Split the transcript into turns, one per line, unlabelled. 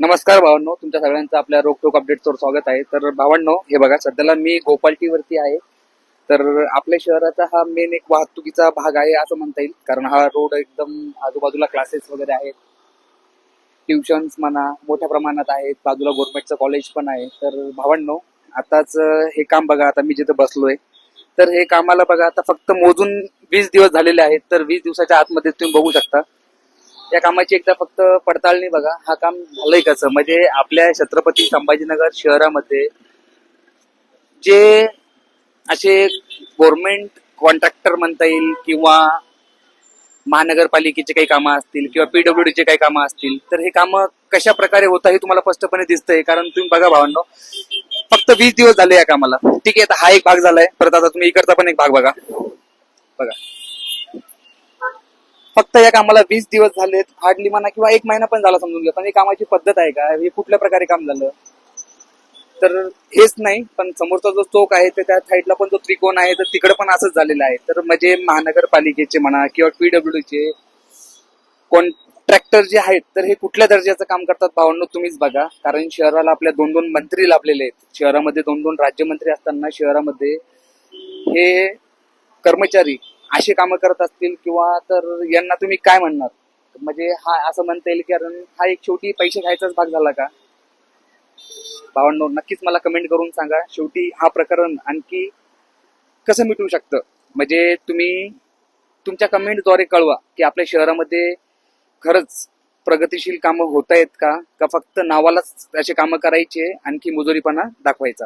नमस्कार भावांनो, तुमच्या सगळ्यांचं आपल्या रोकटोक अपडेट्सवर स्वागत आहे. तर भावांनो, हे बघा, सध्याला मी गोपालटी वरती आहे. तर आपल्या शहराचा हा मेन एक वाहतुकीचा भाग आहे असं म्हणता येईल, कारण हा रोड एकदम आजूबाजूला क्लासेस वगैरे आहेत, ट्युशन्स म्हणा मोठ्या प्रमाणात आहेत, बाजूला गव्हर्नमेंटचं कॉलेज पण आहे. तर भावांनो, आताच हे काम बघा, आता मी जिथे बसलोय, तर हे कामाला बघा आता फक्त मोजून 20 दिवस झालेले आहेत. तर 20 दिवसाच्या आतमध्ये तुम्ही बघू शकता या कामाची एकदा फक्त पडताळणी बघा. हा काम झालंय कसं, म्हणजे आपल्या छत्रपती संभाजीनगर शहरामध्ये जे असे गव्हर्नमेंट कॉन्ट्रॅक्टर म्हणता येईल किंवा महानगरपालिकेचे काही कामं असतील किंवा पीडब्ल्यूडीचे काही कामं असतील, तर हे कामं कशा प्रकारे होत हे तुम्हाला स्पष्टपणे दिसतंय. कारण तुम्ही बघा भावांनो, फक्त 20 दिवस झाले या कामाला. ठीक आहे, आता हा एक भाग झालाय, परत आता तुम्ही इकडचा पण एक भाग बघा. बघा, फक्त या कामाला 20 दिवस झालेत, हार्डली म्हणा, किंवा एक महिना पण झाला समजून घ्या. पण ही कामाची पद्धत आहे का, हे कुठल्या प्रकारे काम झालं, तर हेच नाही, पण समोरचा जो चौक आहे त्या साईडला पण जो त्रिकोण आहे, तर तिकडे पण असंच झालेलं आहे. तर म्हणजे महानगरपालिकेचे म्हणा किंवा पीडब्ल्यूडीचे कॉन्ट्रॅक्टर जे आहेत, तर हे कुठल्या दर्जाचं काम करतात भावांनो, तुम्हीच बघा. कारण शहराला आपल्या 2-2 मंत्री लाभलेले आहेत. शहरामध्ये 2-2 राज्यमंत्री असताना शहरामध्ये हे कर्मचारी असे कामं करत असतील, किंवा तर यांना तुम्ही काय म्हणणार. म्हणजे हा असं म्हणता येईल, कारण हा एक शेवटी पैसे खायचाच भाग झाला का भावांनो, नक्कीच मला कमेंट करून सांगा. शेवटी हा प्रकरण आणखी कसं मिटू शकतं, म्हणजे तुम्ही तुमच्या कमेंटद्वारे कळवा की आपल्या शहरामध्ये खरंच प्रगतीशील कामं होत आहेत का, का फक्त नावालाच असे कामं करायचे आणखी मुजोरीपणा दाखवायचा.